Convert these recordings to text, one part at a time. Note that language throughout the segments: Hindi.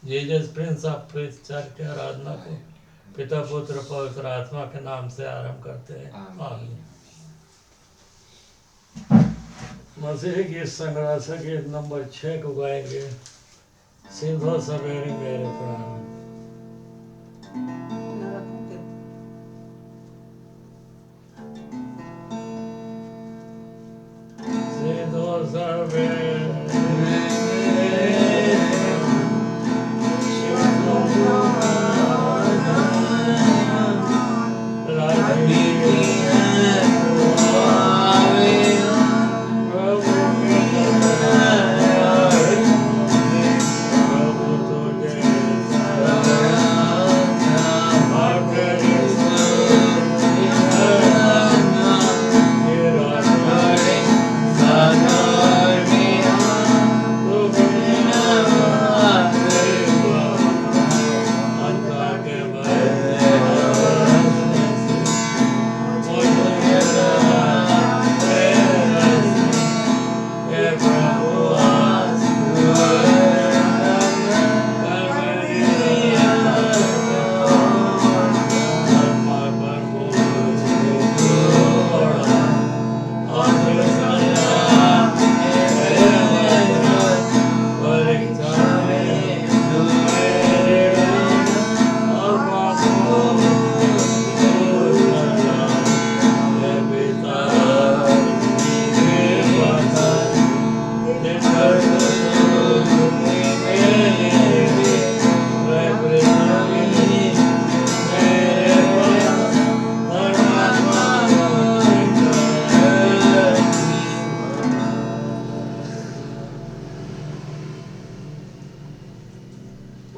Jesus prince of peace church की आराधना को पिता पुत्र पवित्र आत्मा के नाम से आरंभ करते हैं। आमीन। मसीह की संग्रह से गीत नंबर 6 को गाएंगे। सिंधो सवेरे मेरे प्राण। सिंधो सवेरे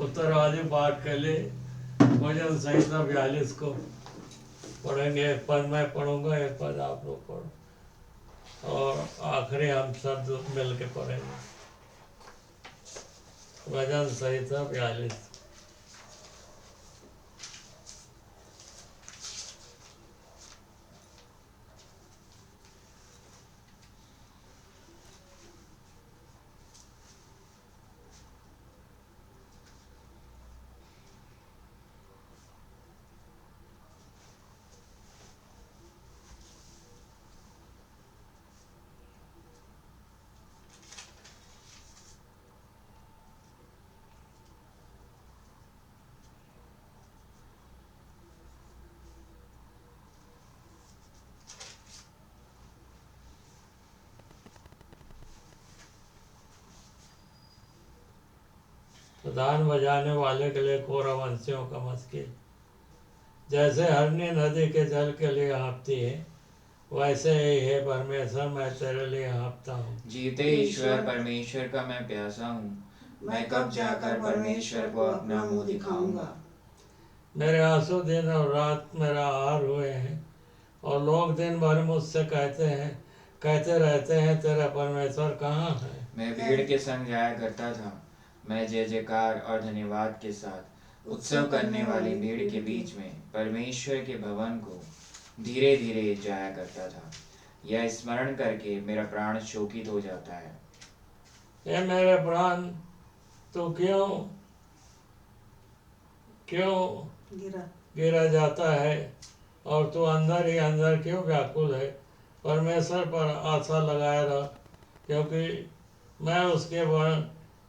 उत्तरवादी पाठ के लिए भजन संहिता 42 को पढ़ेंगे। एक पद मैं पढ़ूंगा, एक पद आप लोग पढ़ो और आखिरी हम सब मिल के पढ़ेंगे। भजन संहिता 42। प्रधान बजाने वाले के लिए कौरवंशियों का मस्किल। जैसे हरनी नदी के जल के लिए हाँफती है, वैसे ही हे परमेश्वर मैं तेरे लिए हाँफता हूँ। जीते ईश्वर परमेश्वर का मैं प्यासा हूँ, मैं कब जाकर परमेश्वर को अपना मुंह दिखाऊंगा। मेरे आंसू दिन और रात मेरा आहार हुए हैं, और लोग दिन भर मुझसे कहते रहते हैं तेरा परमेश्वर कहाँ है। मैं भीड़ के संग जाया करता था, मैं जय जयकार और धन्यवाद के साथ उत्सव करने वाली भीड़ के बीच में परमेश्वर के भवन को धीरे धीरे जाया करता था। यह स्मरण करके मेरा प्राण शोकित हो जाता है। ये मेरे प्राण तो क्यों गिरा जाता है, और तू अंदर ही अंदर क्यों व्याकुल है। परमेश्वर पर आशा लगाए रह, क्योंकि मैं उसके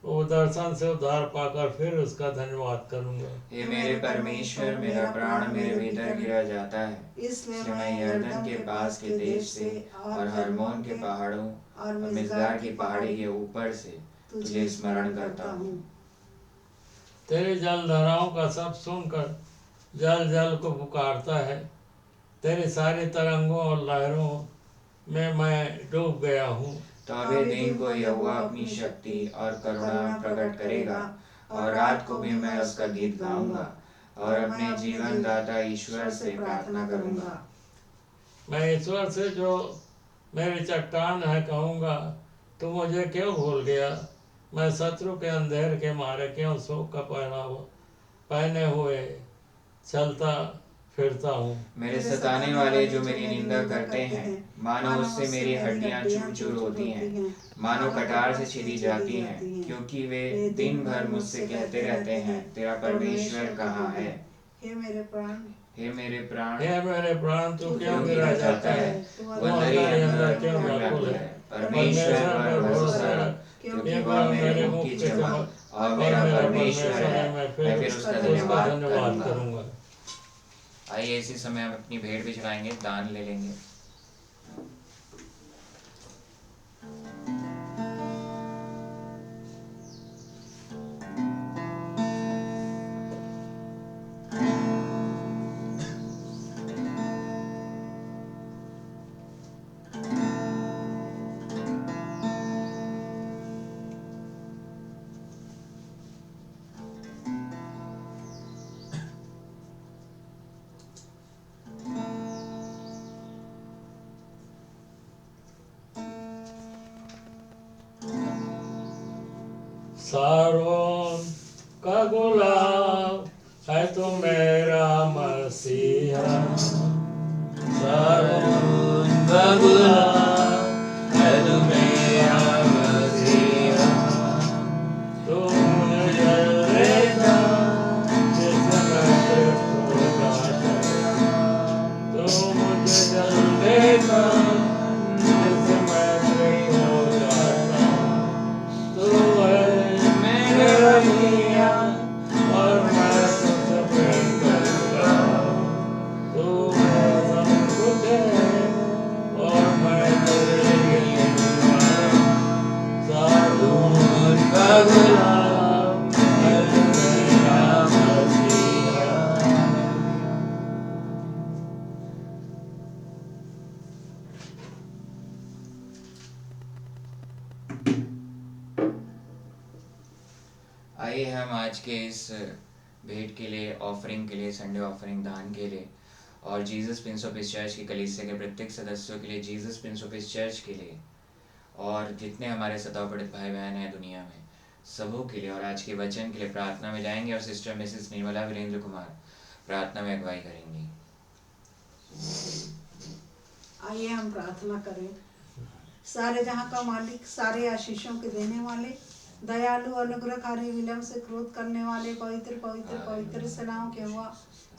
वो दर्शन से उद्धार पाकर फिर उसका धन्यवाद करूंगा। हे मेरे परमेश्वर, मेरा प्राण मेरे भीतर गिरा जाता है, इसलिए मैं यरदन के पास के देश से और हरमोन के पहाड़ों और मिस्गार की पहाड़ी के ऊपर से तुझे स्मरण करता हूँ। तेरी जलधाराओं का सब सुनकर जल जल को पुकारता है। तेरी सारी तरंगों और लहरों में मैं डूब गया हूँ। तौबे दिन को यहोवा अपनी शक्ति और करुणा प्रकट करेगा, और रात को भी मैं उसका गीत गाऊंगा और अपने जीवन दाता ईश्वर से प्रार्थना करूंगा। मैं ईश्वर से जो मेरी चट्टान है कहूँगा, तू मुझे क्यों भूल गया। मैं शत्रु के अंधेर के मारे क्यों शोक का पहनावा पहने हुए चलता फिरता हूँ। मेरे सताने वाले जो मेरी निंदा करते हैं, मानो उससे मेरी हड्डियां चूर चूर होती हैं, मानो कटार से छिदी जाती हैं, क्योंकि वे दिन भर मुझसे कहते रहते हैं, तेरा परमेश्वर कहाँ है। हे मेरे प्राण, हे मेरे प्राण, हे मेरे प्राण, तू क्यों क्यों गिरा जाता है? तू तू अंदर ही अंदर क्यों व्याकुल है? परमेश्वर पर भरोसा रख, क्योंकि वह मेरे मुख की चमक और मेरा परमेश्वर है। मैं फिर उसका धन्यवाद करूंगा। आइए इसी समय हम अपनी भेंट भी चढ़ाएंगे, दान ले लेंगे। सारोन का गुलाब है तो मेरा मसीहा, सारोन का गुलाब है तो मेरा मसीहा। तू मुझे जलेगा जैसे मैं तृप्त हो जाता, तू मुझे जलेगा जैसे मैं तृप्त हो जाता। तू है मेरा मियाँ और मैं तुझसे प्रेम करूँगा। तू मेरा सब कुछ है और मैं तेरे लिए दूँगा। सारोन का गुलाब है तू मेरा मसीहा। आइए हम आज के इस भेंट के लिए, ऑफरिंग के लिए, संडे ऑफरिंग दान के लिए और जीसस प्रिंस ऑफ इस चर्च की कलीसिया के प्रत्येक सदस्यों के लिए, जीसस प्रिंस ऑफ इस चर्च के लिए और जितने हमारे सताव पीड़ित भाई बहन हैं दुनिया में, सबों के लिए और आज के वचन के लिए प्रार्थना में जाएंगे और सिस्टर मिसेस निर्मला वीरेंद्र कुमार प्रार्थना में अगुवाई करेंगी। आइए हम प्रार्थना करें। सारे जहाँ का मालिक, सारे आशीषों के देने वाले, दयालु, अनुग्रहकारी, विलम्ब से क्रोध करने वाले, पवित्र पवित्र पवित्र सेनाओं के हुआ,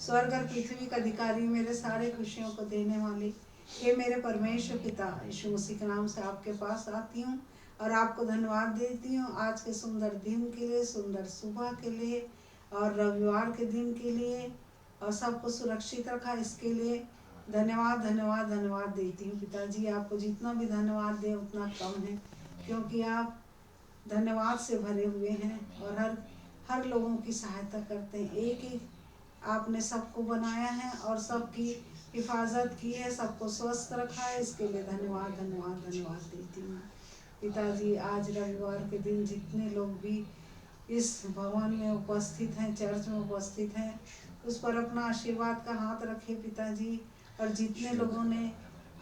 स्वर्ग और पृथ्वी का अधिकारी, मेरे सारे खुशियों को देने वाले, हे मेरे परमेश्वर पिता, यीशु मसीह के नाम से आपके पास आती हूँ और आपको धन्यवाद देती हूँ आज के सुंदर दिन के लिए, सुंदर सुबह के लिए और रविवार के दिन के लिए, और सबको सुरक्षित रखा इसके लिए धन्यवाद धन्यवाद धन्यवाद देती हूँ पिताजी। आपको जितना भी धन्यवाद दे उतना कम है, क्योंकि आप धन्यवाद से भरे हुए हैं और हर लोगों की सहायता करते हैं। एक ही आपने सबको बनाया है और सबकी हिफाजत की है, सबको स्वस्थ रखा है, इसके लिए धन्यवाद धन्यवाद धन्यवाद देती हूँ पिताजी। आज रविवार के दिन जितने लोग भी इस भवन में उपस्थित हैं, चर्च में उपस्थित हैं, उस पर अपना आशीर्वाद का हाथ रखे पिताजी। और जितने लोगों ने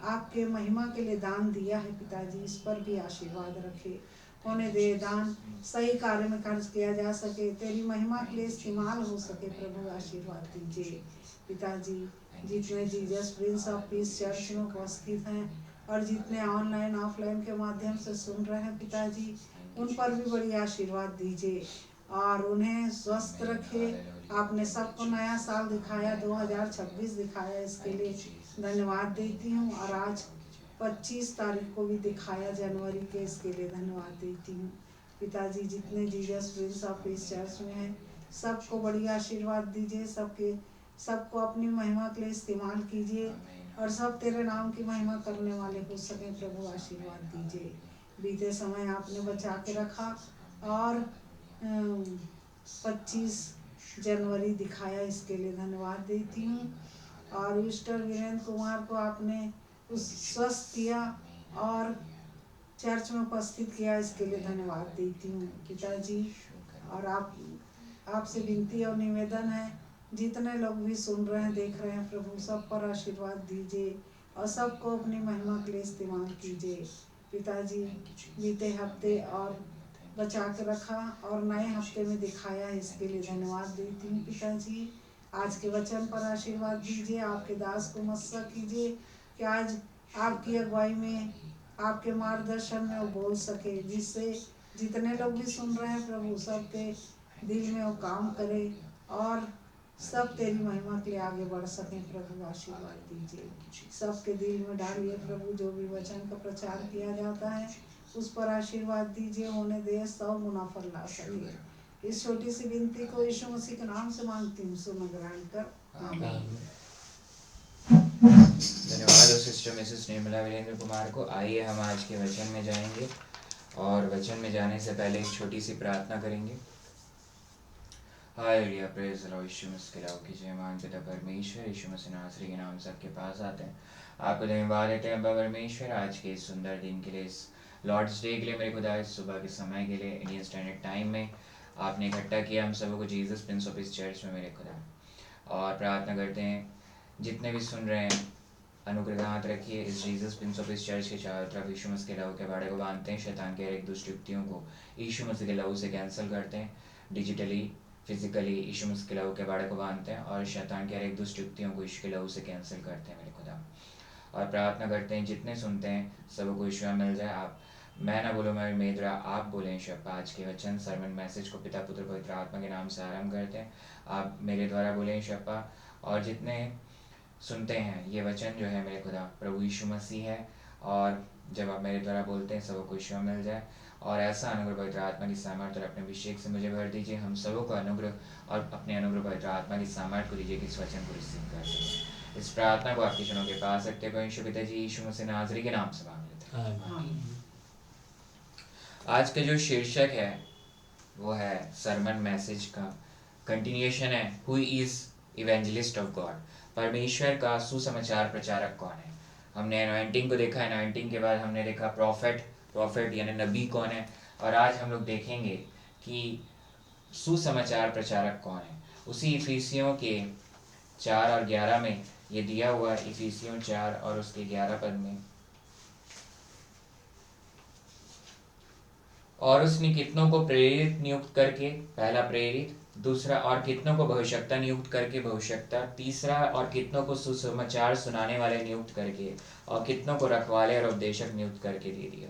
आपके महिमा के लिए दान दिया है पिताजी, इस पर भी आशीर्वाद रखे, होने दे दान सही कार्य में खर्च किया जा सके, तेरी महिमा के लिए इस्तेमाल हो सके। प्रभु आशीर्वाद दीजिए पिताजी। जितने Jesus prince of peace church में उपस्थित हैं और जितने ऑनलाइन ऑफलाइन के माध्यम से सुन रहे हैं पिताजी, उन पर भी बड़ी आशीर्वाद दीजिए और उन्हें स्वस्थ रखे। आपने सबको नया साल दिखाया, 2026 दिखाया, इसके लिए धन्यवाद देती हूँ। और आज 25 तारीख को भी दिखाया जनवरी के, इसके लिए धन्यवाद देती हूँ पिताजी। जितने Jesus prince of peace church में हैं सबको बड़ी आशीर्वाद दीजिए, सबको अपनी महिमा के लिए इस्तेमाल कीजिए और सब तेरे नाम की महिमा करने वाले हो सके। प्रभु आशीर्वाद दीजिए। बीते समय आपने बचा के रखा और 25 जनवरी दिखाया, इसके लिए धन्यवाद देती हूँ। और मिस्टर वीरेंद्र कुमार को आपने उस स्वस्थ किया और चर्च में उपस्थित किया, इसके लिए धन्यवाद देती हूँ पिताजी। और आपसे विनती और निवेदन है, जितने लोग भी सुन रहे हैं, देख रहे हैं, प्रभु सब पर आशीर्वाद दीजिए और सबको अपनी महिमा के लिए इस्तेमाल कीजिए पिताजी। बीते हफ्ते और बचा के रखा और नए हफ्ते में दिखाया है, इसके लिए धन्यवाद देती हूँ पिताजी। आज के वचन पर आशीर्वाद दीजिए, आपके दास को मस्सा कीजिए कि आज आपकी अगुवाई में, आपके मार्गदर्शन में वो बोल सके, जिससे जितने लोग भी सुन रहे हैं प्रभु सबके दिल में वो काम करे और सब तेरी महिमा के लिए आगे बढ़ सकें। प्रभु आशीर्वाद दीजिए, सबके दिल में डालिए प्रभु, जो भी वचन का प्रचार किया जाता है उस पर आशीर्वाद दीजिए, होने दे 100 गुना फल ला सके। इस छोटी सी विनती को यीशु मसीह के नाम से मांगती हूँ, सुन ग्रहण कर, आमीन। धन्यवाद हो सिस्टर मिसेस निर्मला वीरेंद्र कुमार को। आइए हम आज के वचन में जाएंगे और वचन में जाने से पहले एक छोटी सी प्रार्थना करेंगे। Hallelujah, praise the Lord. Yeshu Masih के नाम की जय। महान पिता परमेश्वर, यीशु मसीह नासरी के नाम से आपके पास आते हैं, आपको धन्यवाद देते हैं अब्बा परमेश्वर, आज के इस सुंदर दिन के लिए, इस लॉर्ड्स डे के लिए, मेरे खुदा इस सुबह के समय के लिए, इंडियन स्टैंडर्ड टाइम में आपने इकट्ठा किया हम सबों को जीसस प्रिंस ऑफ इस चर्च में मेरे खुदा। और प्रार्थना करते हैं जितने भी सुन रहे हैं, अनुग्रह हाथ रखिए, इस जीसस प्रिंस ऑफ इस चर्च के चारों तरफ यीशु मसीह के लहू के बाड़े को बांधते हैं, शैतान के हर एक दुष्ट युक्तियों को यीशु मसीह के लहू से कैंसिल करते हैं, डिजिटली फिजिकली यीशु मसीह के लहू के बाड़े को बांधते हैं और शैतान के हर एक दुष्ट युक्तियों को यीशु के लहू से कैंसिल करते हैं मेरे खुदा। और प्रार्थना करते हैं जितने सुनते हैं सबको यीशु में मिल जाए। आप, मैं ना बोलूँ मैं मेदरा, आप बोलें शब्द। आज के वचन सरमन मैसेज को पिता पुत्र पवित्र आत्मा के नाम से आरंभ करते हैं, आप मेरे द्वारा बोलें शब्द। और जितने सुनते हैं ये वचन जो है मेरे खुदा प्रभु यीशु मसीह है, और जब आप मेरे द्वारा बोलते हैं सबको यीशु में मिल जाए। और ऐसा अनुग्रह पवित्र आत्मा की सामर्थ्य और अपने अभिषेक से मुझे भर दीजिए, हम सबों को अनुग्रह और अपने अनुग्रह पवित्र आत्मा की सामर्थ्य को दीजिए कि इस वचन को रिसीव कर सकें। इस प्रार्थना को आपके चरणों के पास रखते हुए यीशु पिता जी यीशु मसीह नाज़री के नाम से मांग लेते हैं। आज का जो शीर्षक है वो है सरमन मैसेज का कंटिन्यूएशन है, who is evangelist of God, परमेश्वर का सुसमाचार प्रचारक कौन है। हमने एनॉइंटिंग को देखा, एनॉइंटिंग के बाद हमने देखा प्रॉफिट यानी नबी कौन है, और आज हम लोग देखेंगे कि सुसमाचार प्रचारक कौन है। उसी इफिसियों के 4 और 11 में ये दिया हुआ, इफिसियों 4 और उसके 11 पद में, और उसने कितनों को प्रेरित नियुक्त करके, पहला प्रेरित, दूसरा और कितनों को भविष्यता नियुक्त करके भविष्यता, तीसरा और कितनों को सुसमाचार सुनाने वाले नियुक्त करके, और कितनों को रखवाले और उपदेशक नियुक्त करके दे दिया।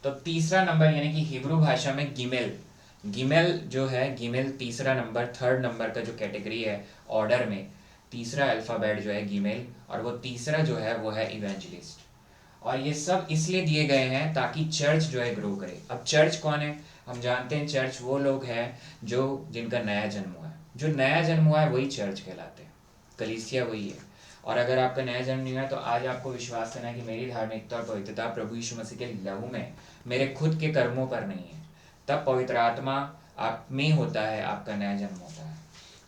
तो तीसरा नंबर यानी कि हिब्रू भाषा में गिमेल जो है, गिमेल तीसरा नंबर, थर्ड नंबर का जो कैटेगरी है ऑर्डर में, तीसरा अल्फ़ाबेट जो है गिमेल, और वो तीसरा जो है वो है इवेंजलिस्ट। और ये सब इसलिए दिए गए हैं ताकि चर्च जो है ग्रो करे। अब चर्च कौन है? हम जानते हैं चर्च वो लोग हैं जो जिनका नया जन्म हुआ है। जो नया जन्म हुआ है वही चर्च कहलाते हैं, कलीसिया वही है। और अगर आपका नया जन्म नहीं हुआ तो आज आपको विश्वास करना है कि मेरी धार्मिकता और पवित्रता प्रभु यीशु मसीह के लहू में, मेरे खुद के कर्मों पर नहीं है। तब पवित्र आत्मा आप में होता है, आपका नया जन्म होता है।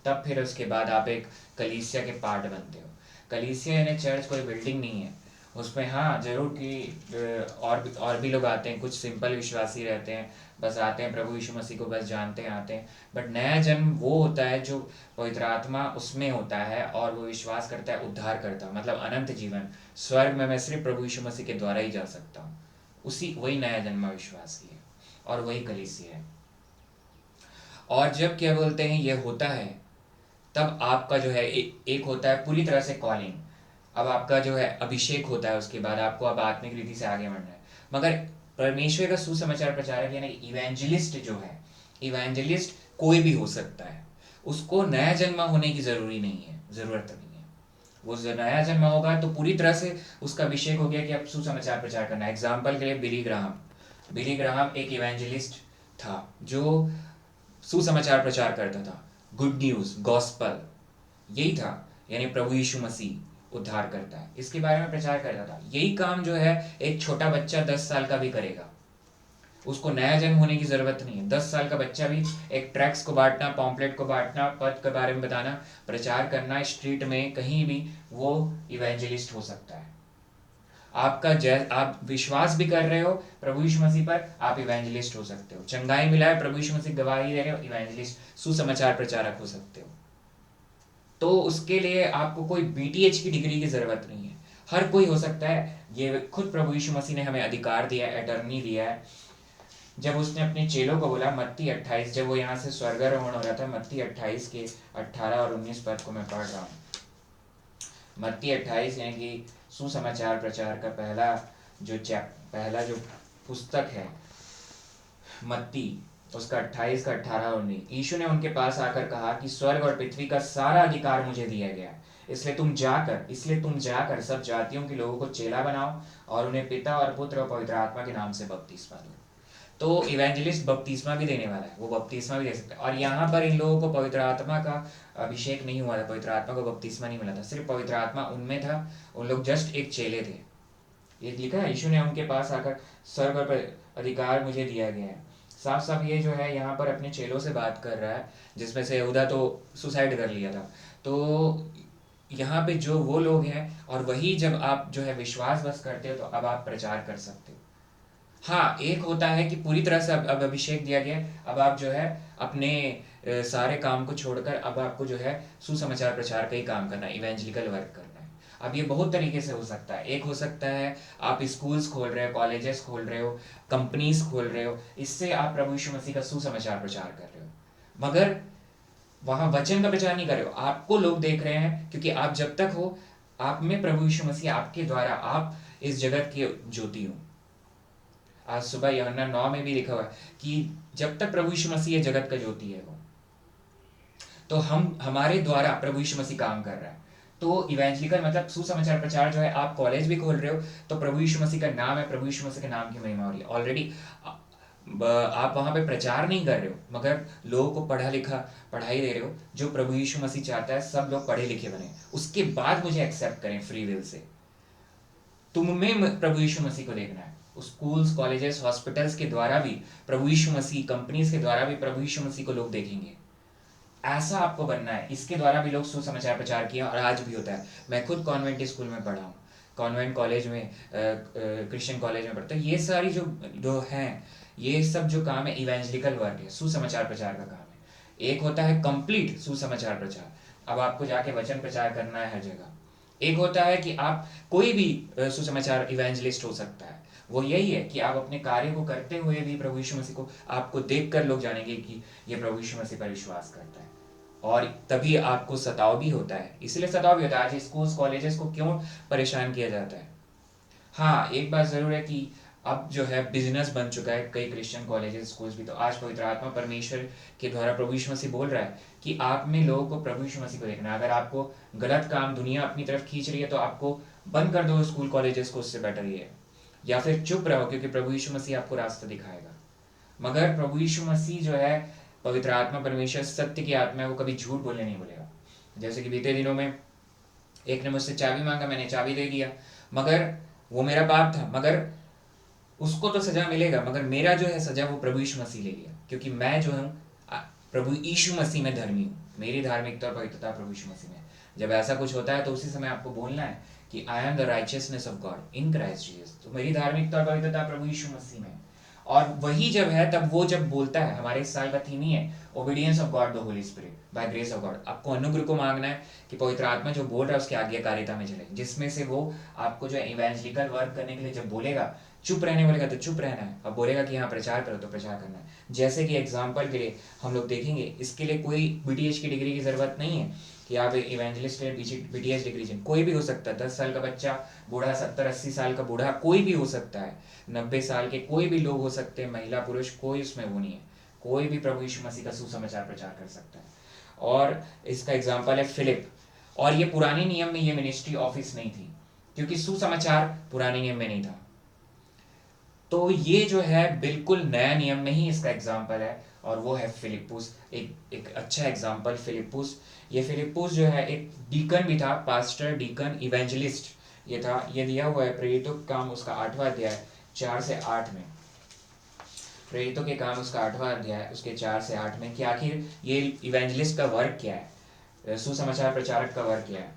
तब फिर उसके बाद आप एक कलीसिया के पार्ट बनते हो। कलीसिया यानी चर्च कोई बिल्डिंग नहीं है, उसमें हाँ जरूर कि और भी लोग आते हैं, कुछ सिंपल विश्वासी रहते हैं, बस आते हैं प्रभु यीशु मसीह को बस जानते हैं, आते हैं। बट नया जन्म वो होता है जो पवित्र आत्मा उसमें होता है और वो विश्वास करता है उद्धार करता है, मतलब अनंत जीवन स्वर्ग में मैं सिर्फ प्रभु यीशु मसीह के द्वारा ही जा सकता हूँ। वही नया जन्म विश्वासी है और वही कलीसिया है। और जब क्या बोलते हैं ये होता है, तब आपका जो है एक होता है पूरी तरह से कॉलिंग। अब आपका जो है अभिषेक होता है, उसके बाद आपको अब आत्मिक रीति से आगे बढ़ना है। मगर परमेश्वर का सुसमाचार प्रचारक यानी इवेंजलिस्ट जो है, इवेंजलिस्ट कोई भी हो सकता है, उसको नया जन्म होने की जरूरत नहीं है। वो नया जन्म होगा तो पूरी तरह से उसका अभिषेक हो गया कि अब सुसमाचार प्रचार करना है। एग्जाम्पल के लिए बिली ग्राहम एक इवेंजलिस्ट था जो सुसमाचार प्रचार करता था, गुड न्यूज, गॉस्पल, यही था, यानी प्रभु यीशु मसीह उद्धार करता है, इसके बारे में प्रचार करता था। यही काम जो है एक छोटा बच्चा 10 साल का भी करेगा, उसको नया जन्म होने की जरूरत नहीं है। 10 साल का बच्चा भी एक ट्रैक्ट्स को बांटना, पॉम्पलेट को बांटना, पद के बारे में बताना, प्रचार करना, स्ट्रीट में कहीं भी, वो इवेंजलिस्ट हो सकता है। आप विश्वास भी कर रहे हो प्रभु यीशु मसीह पर, आप इवेंजलिस्ट हो सकते हो। चंगाई मिला है, प्रभु यीशु मसीह गवाही दे रहे हो, इवेंजलिस्ट, सुसमाचार प्रचारक हो सकते हो। तो उसके लिए आपको कोई बीटीएच की डिग्री की जरूरत नहीं है, हर कोई हो सकता है। ये खुद प्रभु यीशु मसीह ने हमें अधिकार दिया है, अटर्नी दिया है। जब उसने अपने चेलों को बोला, मत्ती 28, जब वो यहाँ से स्वर्गारोहण हो रहा था, मत्ती 28 के 18 और 19 पद को मैं पढ़ रहा हूँ। मत्ती 28 यानी कि सुसमाचार प्रचार का पहला जो पुस्तक है मत्ती, उसका 28 का 18 और 19। यीशु ने उनके पास आकर कहा कि स्वर्ग और पृथ्वी का सारा अधिकार मुझे दिया गया है, इसलिए तुम जाकर सब जातियों के लोगों को चेला बनाओ और उन्हें पिता और पुत्र और पवित्र आत्मा के नाम से बपतिस्मा दो। तो इवेंजलिस्ट बपतिस्मा भी देने वाला है, वो बपतिस्मा भी दे सकता है। और यहाँ पर इन लोगों को पवित्र आत्मा का अभिषेक नहीं हुआ था, पवित्र आत्मा को बपतिस्मा नहीं मिला था, सिर्फ पवित्र आत्मा उनमें था, उन लोग जस्ट एक चेले थे। ये लिखा है, यीशु ने उनके पास आकर स्वर्ग और अधिकार मुझे दिया गया है। साफ साफ ये जो है यहाँ पर अपने चेलों से बात कर रहा है, जिसमें से यहूदा तो सुसाइड कर लिया था। तो यहाँ पे जो वो लोग हैं, और वही जब आप जो है विश्वास बस करते हो तो अब आप प्रचार कर सकते हो। हाँ, एक होता है कि पूरी तरह से अब अभिषेक दिया गया, अब आप जो है अपने सारे काम को छोड़कर अब आपको जो है सुसमाचार प्रचार का ही काम करना है, इवेंजलिकल वर्क करना है। अब ये बहुत तरीके से हो सकता है। एक हो सकता है आप स्कूल्स खोल रहे हो, कॉलेजेस खोल रहे हो, कंपनीज खोल रहे हो, इससे आप प्रभु यीशु मसीह का सुसमाचार प्रचार कर रहे हो, मगर वहां वचन का प्रचार नहीं कर रहे हो। आपको लोग देख रहे हैं क्योंकि आप जब तक हो, आप में प्रभु यीशु मसीह आपके द्वारा, आप इस जगत की ज्योति हो। आज सुबह यूहन्ना 9 में भी लिखा हुआ है कि जब तक प्रभु यीशु मसीह ये जगत का ज्योति है वो, तो हमारे द्वारा प्रभु यीशु मसीह काम कर रहा है। तो इवेंजलिकल मतलब सुसमाचार प्रचार जो है, आप कॉलेज भी खोल रहे हो तो प्रभु यीशु मसीह का नाम है, प्रभु यीशु मसीह के नाम की महिमा हो रही है। ऑलरेडी आप वहां पे प्रचार नहीं कर रहे हो, मगर लोगों को पढ़ाई दे रहे हो। जो प्रभु यीशु मसीह चाहता है सब लोग पढ़े लिखे बने, उसके बाद मुझे एक्सेप्ट करें फ्री विल से। तुम्हें प्रभु यीशु मसीह को देखना है। स्कूल्स, कॉलेजेस, हॉस्पिटल्स के द्वारा भी प्रभु यीशु मसीह, कंपनीज के द्वारा भी प्रभु यीशु मसीह को लोग देखेंगे। ऐसा आपको बनना है। इसके द्वारा भी लोग सुसमाचार प्रचार किया और आज भी होता है। मैं खुद कॉन्वेंट स्कूल में पढ़ा हूँ, कॉन्वेंट कॉलेज में, क्रिश्चियन कॉलेज में पढ़ता हूँ। ये सारी जो हैं, ये सब जो काम है इवेंजलिकल वर्क है, सुसमाचार प्रचार का काम है। एक होता है कंप्लीट सुसमाचार प्रचार, अब आपको जाके वचन प्रचार करना है हर जगह। एक होता है कि आप कोई भी सुसमाचार इवेंजलिस्ट हो सकता है, वो यही है कि आप अपने कार्य को करते हुए भी प्रभु यीशु मसीह को, आपको देखकर लोग जानेंगे कि ये प्रभु यीशु मसीह पर विश्वास करता है। और तभी आपको सताव भी होता है, इसलिए सताव भी होता है। आज स्कूल्स, कॉलेजेस को क्यों परेशान किया जाता है? हाँ, एक बात जरूर है कि अब जो है बिजनेस बन चुका है कई क्रिश्चियन कॉलेजेस, स्कूल्स भी। तो आज पवित्र आत्मा परमेश्वर के द्वारा प्रभु यीशु मसीह बोल रहा है कि आप में लोगों को प्रभु यीशु मसीह को देखना है। अगर आपको गलत काम दुनिया अपनी तरफ खींच रही है तो आपको बंद कर दो स्कूल कॉलेजेस को, उससे बेटर ये है। या फिर चुप रहो, क्योंकि प्रभु यीशु मसीह आपको रास्ता दिखाएगा। मगर प्रभु यीशु मसीह जो है, पवित्र आत्मा परमेश्वर सत्य की आत्मा है, वो कभी झूठ बोलने नहीं बोलेगा। जैसे कि बीते दिनों में एक ने मुझसे चाबी मांगा, मैंने चाबी दे दिया, मगर वो मेरा पाप था, मगर उसको तो सजा मिलेगा, मगर मेरा जो है सजा वो प्रभु यीशु मसीह ले लिया, क्योंकि मैं जो हूँ प्रभु यीशु मसीह में धर्मी हूँ। मेरी धार्मिकता और पवित्रता प्रभु यीशु मसीह में। जब ऐसा कुछ होता है तो उसी समय आपको बोलना है कि I am the righteousness of God in Christ Jesus. तो मेरी धार्मिकता और पवित्रता प्रभु यीशु मसीह में। और वही जब है, तब वो जब बोलता है, हमारे इस साल का थीम ही है obedience of God the Holy Spirit by grace of God. आपको अनुग्रह को मांगना है कि पवित्र आत्मा जो बोल रहा है उसकी आज्ञाकारिता में चले, जिसमें से वो आपको जो है इवेंजलिकल वर्क करने के लिए जब बोलेगा, चुप रहने बोलेगा तो चुप रहना है, और बोलेगा कि हाँ प्रचार करो तो प्रचार करना है। जैसे कि एग्जाम्पल के लिए हम लोग देखेंगे, इसके लिए कोई बीटीएच की डिग्री की जरूरत नहीं है कि आप इवेंजलिस्ट बीटीएच डिग्री चाहिए। कोई भी हो सकता है, 10 साल का बच्चा, बूढ़ा, 70-80 साल का बूढ़ा, कोई भी हो सकता है, 90 साल के कोई भी लोग हो सकते हैं, महिला पुरुष, कोई उसमें वो नहीं है। कोई भी प्रभु यीशु मसीह का सुसमाचार प्रचार कर सकता है। और इसका एग्जाम्पल है फिलिप। और ये पुराने नियम में ये मिनिस्ट्री ऑफिस नहीं थी, क्योंकि सुसमाचार पुराने नियम में नहीं था। तो ये जो है बिल्कुल नया नियम में ही इसका एग्जाम्पल है, और वो है फिलिप्पुस। एक अच्छा एग्जाम्पल फिलिप्पुस। ये फिलिप्पुस जो है एक डीकन भी था, पास्टर, डीकन, इवेंजलिस्ट ये था। ये दिया हुआ है प्रेरितों के काम उसका 8वां अध्याय 4 से 8 में। प्रेरितों के काम उसका 8वां अध्याय उसके 4 से 8 में कि आखिर ये इवेंजलिस्ट का वर्क क्या है, सुसमाचार प्रचारक का वर्क क्या है।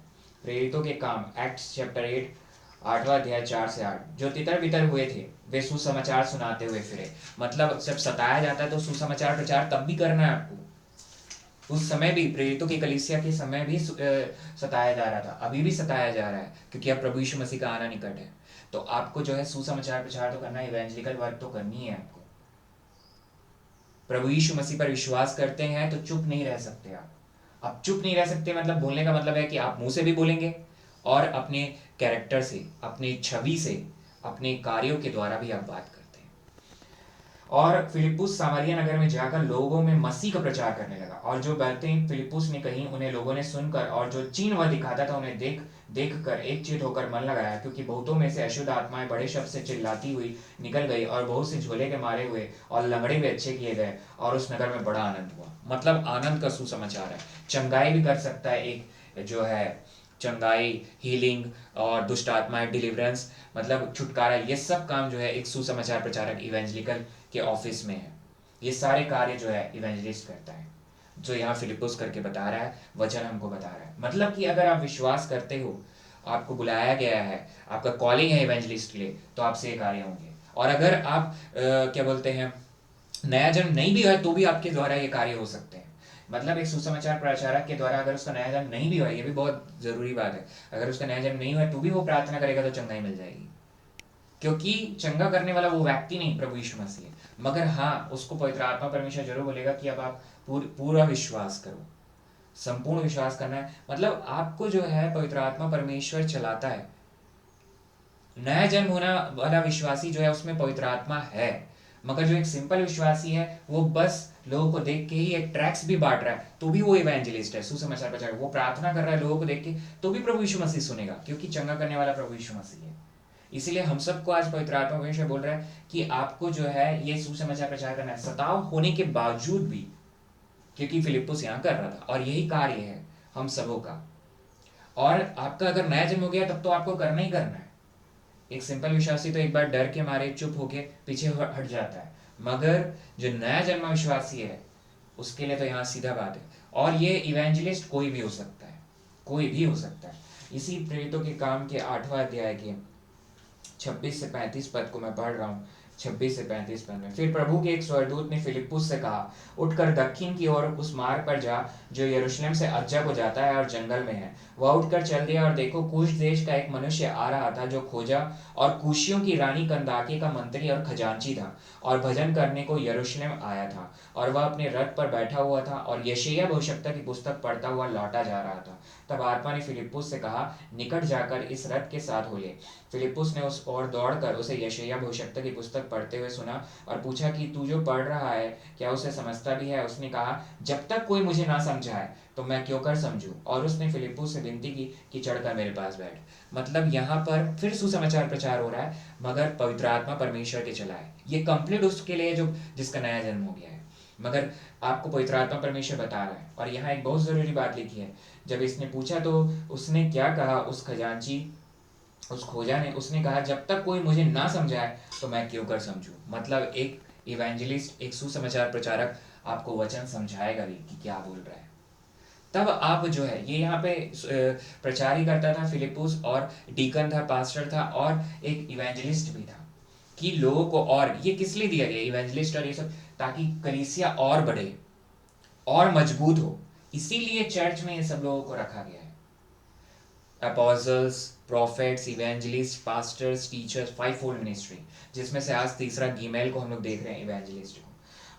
प्रेरितों के काम, एक्ट्स चैप्टर 8 8वां अध्याय 4 से 8। जो तितर बितर हुए थे वे सुसमाचार सुनाते हुए फिरे। मतलब जब सताया जाता है तो सुसमाचार प्रचार तब भी करना है आपको। उस समय भी, प्रेरितों की कलीसिया के समय भी सताया जा रहा था, अभी भी सताया जा रहा है, क्योंकि अब प्रभु यीशु मसीह का आना निकट है। तो आपको जो है सुसमाचार प्रचार तो करना है, इवेंजलिकल वर्क तो करनी है आपको। प्रभु यीशु मसीह पर विश्वास करते हैं तो चुप नहीं रह सकते आप। अब चुप नहीं रह सकते मतलब बोलने का मतलब है कि आप मुंह से भी बोलेंगे और अपने कैरेक्टर से, अपनी छवि से, अपने कार्यों के द्वारा भी आप बात करते हैं। और फिलिप्पुस सामरिया नगर में जाकर लोगों में मसीह का प्रचार करने लगा, और जो बातें फिलिप्पुस ने कही उन्हें लोगों ने सुनकर और जो चिन्ह वह दिखाता था उन्हें देख कर एकचित्त होकर मन लगाया, क्योंकि बहुतों में से अशुद्ध आत्माएं बड़े शब्द से चिल्लाती हुई निकल गई और बहुत से झोले के मारे हुए और लंगड़े भी अच्छे किए गए और उस नगर में बड़ा आनंद हुआ। मतलब आनंद का सुसमाचार है। चंगाई भी कर सकता है एक जो है चंगाई, हीलिंग और दुष्ट आत्माएं, डिलीवरेंस मतलब छुटकारा, ये सब काम जो है एक सुसमाचार प्रचारक इवेंजलिकल के ऑफिस में है। ये सारे कार्य जो है इवेंजलिस्ट करता है, जो यहाँ फिलिप्पुस करके बता रहा है, वचन हमको बता रहा है। मतलब कि अगर आप विश्वास करते हो, आपको बुलाया गया है, आपका कॉलिंग है इवेंजलिस्ट के लिए, तो आपसे ये कार्य होंगे। और अगर आप क्या बोलते हैं नया जन्म नहीं भी है तो भी आपके द्वारा ये कार्य हो सकते हैं। मतलब एक सुसमाचार प्रचारक के द्वारा अगर उसका नया जन्म नहीं भी हुआ, ये भी बहुत जरूरी बात है, अगर उसका नया जन्म नहीं हुआ तो भी वो प्रार्थना करेगा तो चंगाई मिल जाएगी, क्योंकि चंगा करने वाला वो व्यक्ति नहीं प्रभु यीशु मसीह है। मगर हाँ, उसको पवित्र आत्मा परमेश्वर जरूर बोलेगा कि अब आप पूरा विश्वास करो, संपूर्ण विश्वास करना है। मतलब आपको जो है पवित्र आत्मा परमेश्वर चलाता है। नया जन्म होना वाला विश्वासी जो है उसमें पवित्र आत्मा है, मगर जो एक सिंपल विश्वासी है वो बस लोगों को देख के ही एक ट्रैक्स भी बांट रहा है तो भी वो इवेंजलिस्ट है, सुसमाचार प्रचारक। वो प्रार्थना कर रहा है लोगों को देख के तो भी प्रभु यीशु मसीह सुनेगा, क्योंकि चंगा करने वाला प्रभु यीशु मसीह है। इसीलिए हम सबको आज पवित्र आत्मा परमेश्वर बोल रहा है कि आपको जो है ये सुसमाचार प्रचार करना है, सताव होने के बावजूद भी, क्योंकि फिलिप्पुस यहाँ कर रहा था और यही कार्य है हम सबों का। और आपका अगर नया जन्म हो गया तब तो आपको करना ही करना है। एक सिंपल विश्वासी तो एक बार डर के मारे चुप होके पीछे हट जाता है, मगर जो नया जन्म विश्वासी है उसके लिए तो यहाँ सीधा बात है। और ये इवेंजलिस्ट कोई भी हो सकता है, कोई भी हो सकता है। इसी प्रेरितों के काम के 8वां अध्याय के 26 से 35 पद को मैं पढ़ रहा हूँ। 26 से 35 पद में, फिर प्रभु के एक स्वर्गदूत ने फिलिप्पुस से कहा, उठकर दक्षिण की ओर उस मार्ग पर जा जो यरूशलेम से अज्जा को जाता है और जंगल में है। वह उठकर चल दिया और देखो कूश देश का एक मनुष्य आ रहा था जो खोजा और कूशियों की रानी कंदाके का मंत्री और खजांची था और भजन करने को यरूशलेम आया था। और वह अपने रथ पर बैठा हुआ था और यशायाह भविष्यद्वक्ता की पुस्तक पढ़ता हुआ लौटा जा रहा था। तब आत्मा ने फिलिप्पुस से कहा, निकट जाकर इस रथ के साथ हो ले। फिलिप्पुस ने उस ओर दौड़कर उसे यशायाह भविष्यद्वक्ता की पुस्तक पढ़ते हुए सुना और पूछा कि तू जो पढ़ रहा है क्या उसे समझता भी है? उसने कहा, जब तक कोई मुझे ना समझाए तो मैं क्यों कर समझूं? और उसने फिलिप्पुस से विनती की कि चढ़कर मेरे पास बैठ। मतलब यहाँ पर फिर सुसमाचार प्रचार हो रहा है, मगर पवित्र आत्मा परमेश्वर के चला है। ये कंप्लीट उसके लिए जो जिसका नया जन्म हो गया है, मगर आपको पवित्र आत्मा परमेश्वर बता रहा है। और यहाँ एक बहुत जरूरी बात लिखी है, जब इसने पूछा तो उसने क्या कहा? उस खजांची, उस खोजा ने, उसने कहा, जब तक कोई मुझे ना समझाए तो मैं क्यों कर समझूं। मतलब एक इवेंजलिस्ट, एक सुसमाचार प्रचारक आपको वचन समझाएगा भी कि क्या बोल रहा है। तब आप जो है ये यहाँ पे प्रचार ही करता था फिलिप्पुस, और डीकन था, पास्टर था और एक इवेंजलिस्ट भी था, कि लोगों को, और ये किस लिए दिया गया इवेंजलिस्ट और ये सब, ताकि कलीसिया और बढ़े और मजबूत हो। इसीलिए चर्च में ये सब लोगों को रखा गया है। Apostles, profits, evangelist, pastors, teachers, 5-fold ministry, जिसमें से आज तीसरा गीमेल को हम लोग देख रहे हैं, इवेंजलिस्ट को।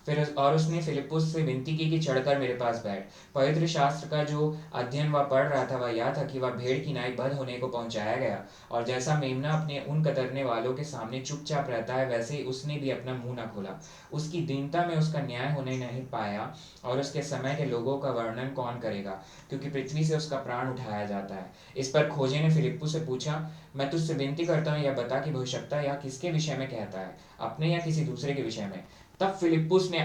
फिर और उसने फिलिप्पुस से विनती की कि चढ़कर मेरे पास बैठ। पवित्र शास्त्र का जो अध्ययन वह पढ़ रहा था वह यह था कि वह भेड़ की नाई बंद होने को पहुंचाया गया, और जैसा मेमना अपने ऊन कतरने वालों के सामने चुपचाप रहता है, वैसे ही उसने भी अपना मुंह न खोला। उसकी दीनता में उसका न्याय होने नहीं पाया, और उसके समय के लोगों का वर्णन कौन करेगा, क्योंकि पृथ्वी से उसका प्राण उठाया जाता है। इस पर खोजे ने फिलिप्पुस से पूछा, मैं तुझसे विनती करता हूँ, यह बता कि भविष्यद्वक्ता यह किसके विषय में कहता है, अपने या किसी दूसरे के विषय में? तब फिलिप्पुस ने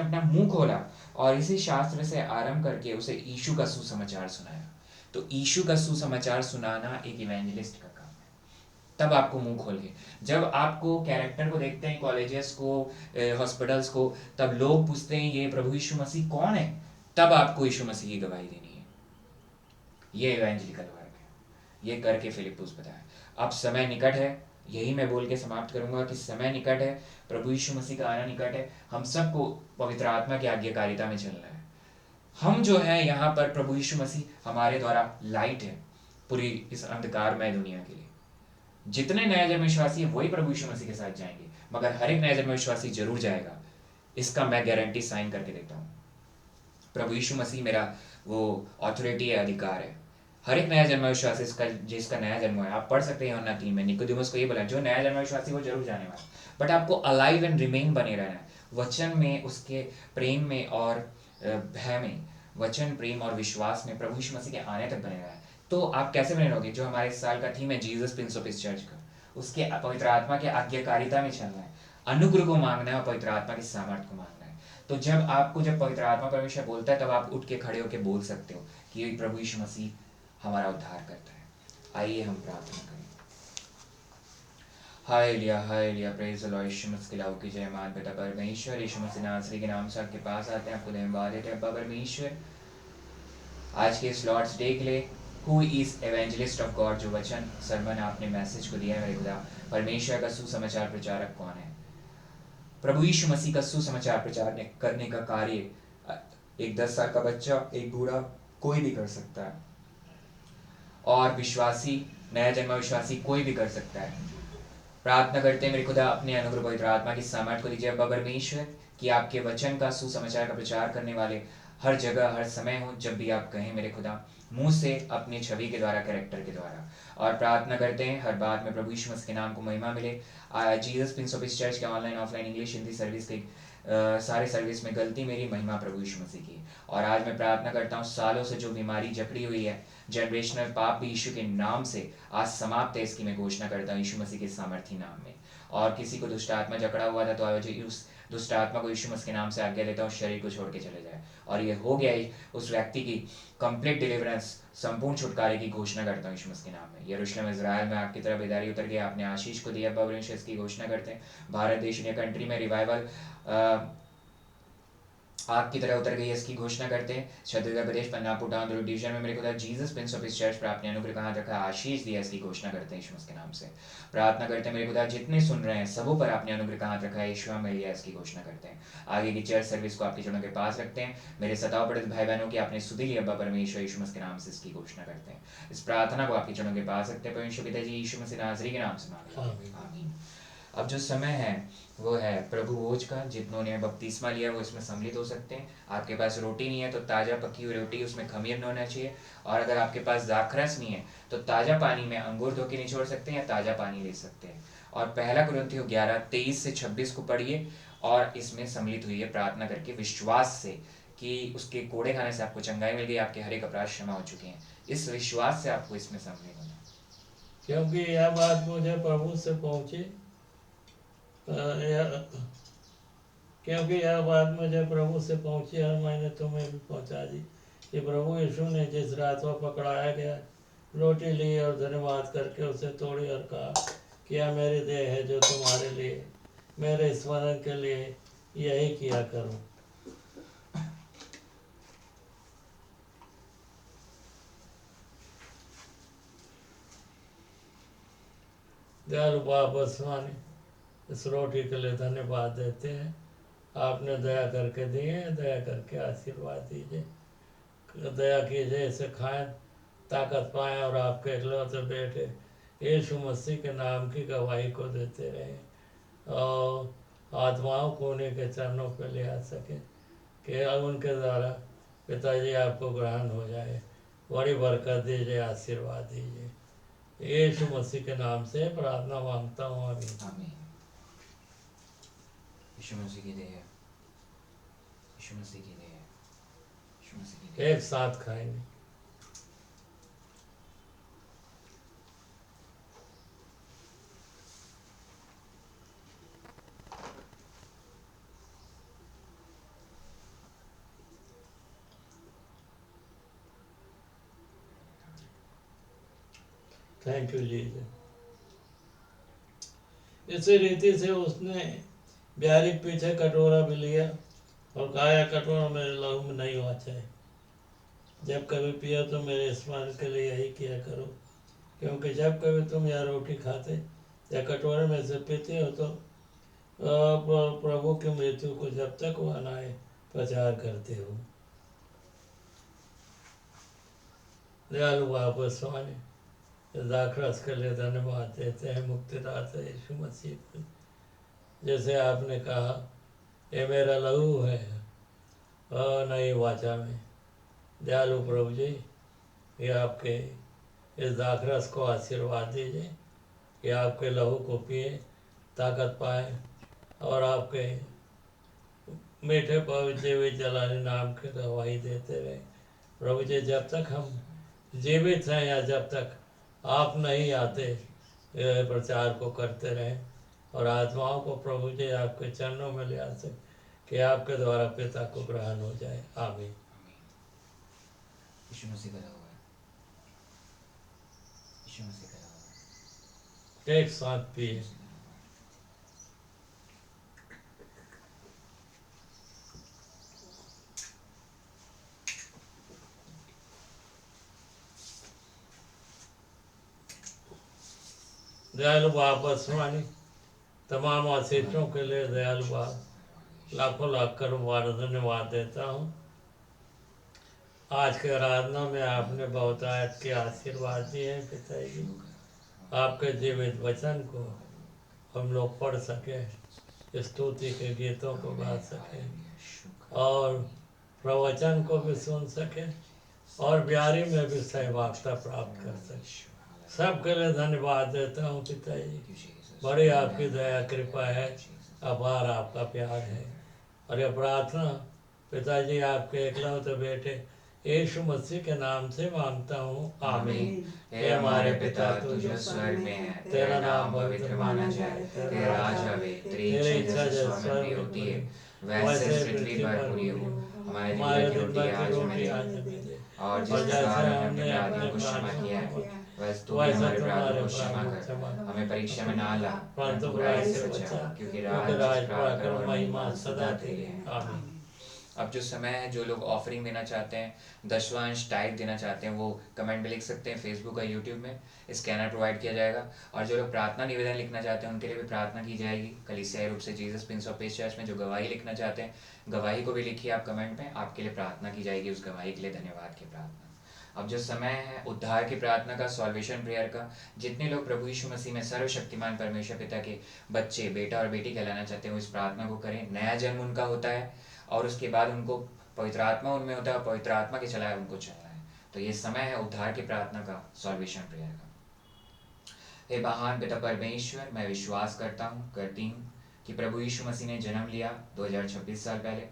अपना मुंह खोला और इसी शास्त्र से आरंभ करके उसे यीशु का सुसमाचार सुनाया। तो यीशु का सुसमाचार सुनाना एक इवेंजलिस्ट का काम है। तब आपको मुंह खोलिए। जब आपको कैरेक्टर को देखते हैं, कॉलेजेस को, हॉस्पिटल्स को, तब लोग पूछते हैं ये प्रभु यीशु मसीह कौन है, तब आपको यीशु मसीह की गवाही देनी है। ये इवेंजलिकल वर्क है। ये करके फिलिप्पुस बताया। अब समय निकट है, यही मैं बोल के समाप्त करूंगा कि समय निकट है, प्रभु यीशु मसीह का आना निकट है। हम सबको पवित्र आत्मा की आज्ञाकारिता में चलना है। हम जो है यहाँ पर, प्रभु यीशु मसीह हमारे द्वारा लाइट है पूरी इस अंधकारमय दुनिया के लिए। जितने नए जन्म विश्वासी है वही प्रभु यीशु मसीह के साथ जाएंगे, मगर हर एक नए जन्म विश्वासी जरूर जाएगा इसका मैं गारंटी साइन करके देता हूँ। प्रभु यीशु मसीह मेरा वो ऑथोरिटी है, अधिकार है। हर एक नया जन्मा विश्वासी जिसका नया जन्म हुआ है, आप पढ़ सकते हैं यूहन्ना 3 में, निकोदेमुस को ये बोला जो नया जन्मा विश्वासी वो जरूर जाने वाला, बट आपको अलाइव एंड रिमेन बने रहना है वचन में, उसके प्रेम में और भय में, वचन प्रेम और विश्वास में प्रभु यीशु मसीह के आने तक बने रहना है। तो आप कैसे बने रहोगे? जो हमारे इस साल का थीम है Jesus prince of his church का, उसके पवित्र आत्मा के आज्ञाकारिता में चलना है, अनुग्रह को मांगना है और पवित्र आत्मा की सामर्थ्य को मांगना है। तो जब पवित्र आत्मा परमेश्वर बोलता है तब आप उठ के खड़े होकर बोल सकते हो कि प्रभु यीशु मसीह हमारा उद्धार करता है। आइए हम प्रार्थना करें। Hallelujah, praise the Lord. Yeshu Masih के लाओ की जय। मान पिता परमेश्वर, यीशु मसीह नासरी के नाम से आपके पास आते हैं, आपको धन्यवाद देते हैं अब्बा परमेश्वर आज के इस लॉर्ड्स डे के लिए। Who is evangelist of God, जो वचन सरमन आपने मैसेज को दिया है मेरे खुदा परमेश्वर का सुसमाचार प्रचारक कौन है? प्रभु यीशु मसीह का सुसमाचार प्रचार करने का कार्य एक 10 साल का बच्चा, एक बूढ़ा, कोई भी कर सकता है, और विश्वासी, नया जन्मा विश्वासी कोई भी कर सकता है। प्रार्थना करते हैं मेरे खुदा अपने अनुग्रह पवित्र आत्मा की सामर्थ्य को दीजिए अब्बा परमेश्वर, कि आपके वचन का सुसमाचार का प्रचार करने वाले हर जगह हर समय हो, जब भी आप कहें मेरे खुदा, मुंह से अपनी छवि के द्वारा, कैरेक्टर के द्वारा। और प्रार्थना करते हैं हर बात में प्रभु यीशु मसीह के नाम को महिमा मिले। Jesus prince of his church के online offline English Hindi service के सारे सर्विस में गलती मेरी, महिमा प्रभु यीशु मसीह की। और आज मैं प्रार्थना करता हूँ सालों से जो बीमारी जकड़ी हुई है, जनरेशनल पाप भी यीशु के नाम से आज समाप्त है, इसकी मैं घोषणा करता हूँ यीशु मसीह के सामर्थी नाम में। और किसी को दुष्ट आत्मा जकड़ा हुआ था तो आज उस दुष्ट आत्मा को यीशु मसीह के नाम से आज्ञा देता हूँ शरीर को छोड़ के चले जाए। और ये हो गया ही, उस व्यक्ति की कंप्लीट डिलीवरेंस, संपूर्ण छुटकारे की घोषणा करता हूँ यीशु मसीह के नाम में। यरूशलेम इजराइल में आपकी तरफ बेदारी उतर गया, आपने आशीष को दिया अब्बा परमेश्वर, इसकी घोषणा करते हैं। भारत देश इंडिया कंट्री में रिवाइवल आपकी तरह उतर गई है, इसकी घोषणा करते हैं। छत्तीसगढ़ प्रदेश पन्नापुर टाउन डिवीजन में मेरे खुदा Jesus prince of his church पर आपने अनुग्रह कहाँ रखा, आशीष दिया, इसकी घोषणा करते हैं यीशु मसीह के नाम से। प्रार्थना करते हैं मेरे खुदा जितने सुन रहे हैं सबों पर आपने अनुग्रह कहाँ रखा है, यीशु में लिया, इसकी घोषणा करते हैं। आगे की चर्च सर्विस को आपके चरणों के पास रखते हैं। मेरे सताव पीड़ित भाई बहनों की आपने सुधी ली अब्बा परमेश्वर, यीशु मसीह के नाम से इसकी घोषणा करते हैं। इस प्रार्थना को आपके चरणों के पास रखते हैं परमेश्वर पिता जी, यीशु मसीह नासरी के नाम से मांगते हैं, आमीन। अब जो समय है वो है प्रभु भोज का। जितनों ने बपतिस्मा लिया वो इसमें सम्मिलित हो सकते हैं। आपके पास रोटी नहीं है तो ताज़ा पकी हुई रोटी, उसमें खमीर नहीं होना चाहिए। और अगर आपके पास दाखरस नहीं है तो ताज़ा पानी में अंगूर धो के निचोड़ सकते हैं या ताज़ा पानी ले सकते हैं। और पहला कुरिन्थियों 11:23 से 26 को पढ़िए और इसमें सम्मिलित हुई है प्रार्थना करके विश्वास से कि उसके कोड़े खाने से आपको चंगाई मिल गई, आपके हर एक अपराध क्षमा हो चुके हैं। इस विश्वास से आपको इसमें सम्मिलित होना, क्योंकि यह बात मुझे प्रभु से पहुंची, क्योंकि यह बात मुझे प्रभु से पहुंची और मैंने तुम्हें भी पहुंचा दी कि प्रभु यीशु ने जिस रात वह पकड़ाया गया रोटी ली और धन्यवाद करके उसे तोड़ी और कहा कि यह मेरी देह है जो तुम्हारे लिए, मेरे स्मरण के लिए यही किया करो। दयालु बाबा स्वामी, इस रोटी के लिए धन्यवाद देते हैं। आपने दया करके दिए, दया करके आशीर्वाद दीजिए, दया कीजिए, इसे खाएं, ताकत पाएं और आपके इकलौते बेटे यीशु मसीह के नाम की गवाही को देते रहें और आत्माओं को उन्हीं के चरणों पर ले आ सकें कि उनके द्वारा पिताजी आपको ग्रहण हो जाए। बड़ी बरकत दीजिए, आशीर्वाद दीजिए। यीशु मसीह के नाम से प्रार्थना मांगता हूँ, आमीन। यीशु मसीह की देह, यीशु मसीह की देह, यीशु मसीह की देह। एक साथ खाएंगे। Thank you Jesus. इसी रीति से उसने ब्यारी पीछे कटोरा भी लिया और कहा, यह कटोरा मेरे लहू में नहीं हुआ चाहे, जब कभी पिया तो मेरे स्मरण के लिए यही किया करो। क्योंकि जब कभी तुम यह रोटी खाते या कटोरे में से पीते हो तो प्रभु की मृत्यु को जब तक वह न आए प्रचार करते हो। दयालु बाबा स्वामी, दाखरस के लिए धन्यवाद देते हैं मुक्तिदाता यीशु मसीह को। जैसे आपने कहा ये मेरा लहू है नई वाचा में। दयालु प्रभु जी, ये आपके इस दाखरस को आशीर्वाद दीजिए कि आपके लहू को पिए, ताकत पाए और आपके मीठे पवित्र हुए जलाने नाम के गवाही देते रहे। प्रभु जी, जब तक हम जीवित हैं या जब तक आप नहीं आते, ये प्रचार को करते रहें और आत्माओं को प्रभु जी आपके चरणों में ले आ सके कि आपके द्वारा पिता को ग्रहण हो जाए। आमीन। यीशु मसीह करा हुआ है, यीशु मसीह करा हुआ है। एक साथ पिए। दयालु बाप आसमानी तमाम आशीषों के लिए दयालु बाप लाखों लाख करोड़ धन्यवाद देता हूँ। आज के आराधना में आपने बहुत आयत के आशीर्वाद दिए हैं पिताजी। आपके जीवित वचन को हम लोग पढ़ सकें, स्तुति के गीतों को गा सकें और प्रवचन को भी सुन सकें और ब्यारी में भी सहभागिता प्राप्त कर सकें। सबके लिए धन्यवाद देता हूँ पिताजी। बड़ी आपकी दया कृपा है, अपार आपका प्यार है। और यह प्रार्थना पिताजी आपके एकलौते बेटे यीशु मसीह के नाम से मांगता हूँ। आमीन। हे हमारे पिता तू जो स्वर्ग में है, तेरा नाम पवित्र माना जाए, तेरा राज आवे, तेरी इच्छा जैसे स्वर्ग में होती है वैसे पृथ्वी पर पूरी हो। हमारे दिन की रोटी आज हमें दे, और जिस प्रकार हमने अपने अपराधियों को क्षमा किया है वैसे तू भी हमारे अपराधों को क्षमा कर। हमें परीक्षा में ना ला परंतु बुराई से बचा, क्योंकि राज पराक्रम और महिमा सदा तेरी है। आमीन। अब जो समय है, जो लोग ऑफरिंग देना चाहते हैं, दशवांश टाइप देना चाहते हैं, वो कमेंट में लिख सकते हैं। फेसबुक और यूट्यूब में स्कैनर प्रोवाइड किया जाएगा। और जो लोग प्रार्थना निवेदन लिखना चाहते हैं उनके लिए भी प्रार्थना की जाएगी। कलीसियाई रूप से Jesus prince of peace church में जो गवाही लिखना चाहते हैं, गवाही को भी लिखिए आप कमेंट में, आपके लिए प्रार्थना की जाएगी। उस गवाही के लिए धन्यवाद की प्रार्थना। अब जो समय है उद्धार की प्रार्थना का, सॉल्वेशन प्रेयर का, जितने लोग प्रभु यीशु मसीह में सर्वशक्तिमान परमेश्वर पिता के बच्चे, बेटा और बेटी कहलाना चाहते हैं, वो इस प्रार्थना को करें। नया जन्म उनका होता है और उसके बाद उनको पवित्र आत्मा उनमें होता है और पवित्र आत्मा के चलाए उनको चलना है। तो ये समय है उद्धार की प्रार्थना का, सॉल्वेशन प्रेयर का। हे महान पिता परमेश्वर, मैं विश्वास करती हूँ कि प्रभु यीशु मसीह ने जन्म लिया 2026 साल पहले।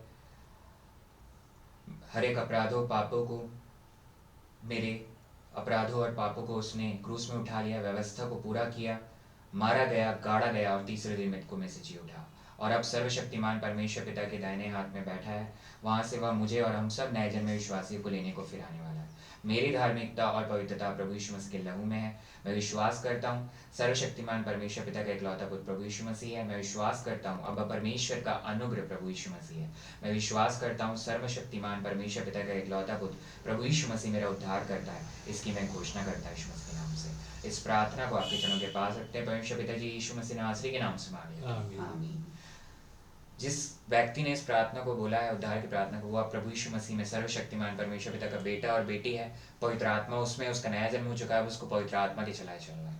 हर एक अपराधों पापों को, मेरे अपराधों और पापों को उसने क्रूस में उठा लिया, व्यवस्था को पूरा किया, मारा गया, गाड़ा गया और तीसरे दिन मृतकों में से जी उठा। और अब सर्वशक्तिमान परमेश्वर पिता के दाहिने हाथ में बैठा है। वहाँ से वह मुझे और हम सब नए जन्मे विश्वासियों को लेने को फिर आने वाला है। मेरी धार्मिकता और पवित्रता प्रभु यीशु मसीह के लहू में है। मैं विश्वास करता हूँ सर्वशक्तिमान परमेश्वर पिता का इकलौता पुत्र प्रभु यीशु मसीह है। मैं विश्वास करता हूँ अब्बा परमेश्वर का अनुग्रह प्रभु यीशु मसीह है। मैं विश्वास करता हूँ सर्वशक्तिमान परमेश्वर पिता का इकलौता पुत्र प्रभु यीशु मसीह मेरा उद्धार करता है। इसकी मैं घोषणा करता हूँ यीशु मसीह के नाम से। इस प्रार्थना को आपके चरणों के पास रखते हैं। परमेश्वर पिता जी यीशु मसीह नासरी के नाम से मांगे। जिस व्यक्ति ने इस प्रार्थना को बोला है, उद्धार की प्रार्थना को, वो आप प्रभु यीशु मसीह में सर्वशक्तिमान परमेश्वर पिता का बेटा और बेटी है। पवित्र आत्मा उसमें, उसका नया जन्म हो चुका है, उसको पवित्र आत्मा के चलाए चल रहा है।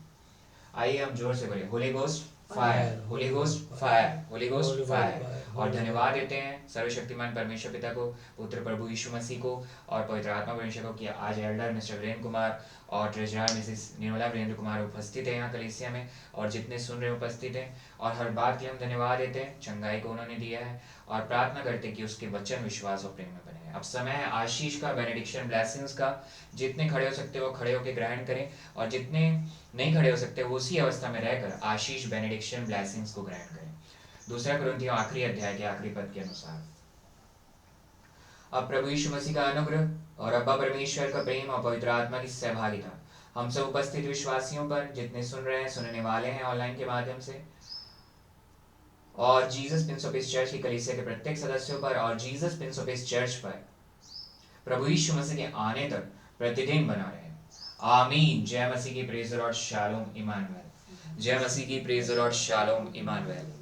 आइए हम जोर से बोले Holi ghost fire, Holi ghost fire, Holi ghost fire. और धन्यवाद देते हैं सर्वशक्तिमान परमेश्वर पिता को, पुत्र प्रभु यीशु मसीह को और पवित्र आत्मा परमेश्वर को कि आज एल्डर मिस्टर वीरेंद्र कुमार और ट्रेजरर मिसेस निर्मला वीरेंद्र कुमार उपस्थित है यहाँ कलीसिया में, और जितने सुन रहे उपस्थित हैं। और हर बात के हम धन्यवाद देते हैं, चंगाई को उन्होंने दिया है, और प्रार्थना करते हैं कि उसके वचन विश्वास और प्रेम में बने हैं। अब समय है आशीष का, बेनेडिक्शन, ब्लेसिंग्स का। जितने खड़े हो सकते हो वो खड़े होकर ग्रहण करें, और जितने नहीं खड़े हो सकते वो उसी अवस्था में रहकर आशीष, बेनेडिक्शन, ब्लेसिंग्स को ग्रहण करें। 2 कुरिन्थियों आखिरी अध्याय के आखिरी पद के अनुसार, अब प्रभु यीशु मसीह का अनुग्रह और अब्बा परमेश्वर का प्रेम और पवित्र आत्मा की सहभागिता हम सब उपस्थित विश्वासियों पर, जितने सुन रहे हैं, सुनने वाले हैं ऑनलाइन के माध्यम से, और Jesus prince of peace church की कलीसिया के प्रत्येक सदस्यों पर, और Jesus prince of peace church पर प्रभु यीशु मसीह के आने तक प्रतिदिन बना रहे। आमीन। जय मसीह की, प्रेज द लॉर्ड, शालोम इमानुएल। जय मसीह की, प्रेज द लॉर्ड, शालोम इमानुएल।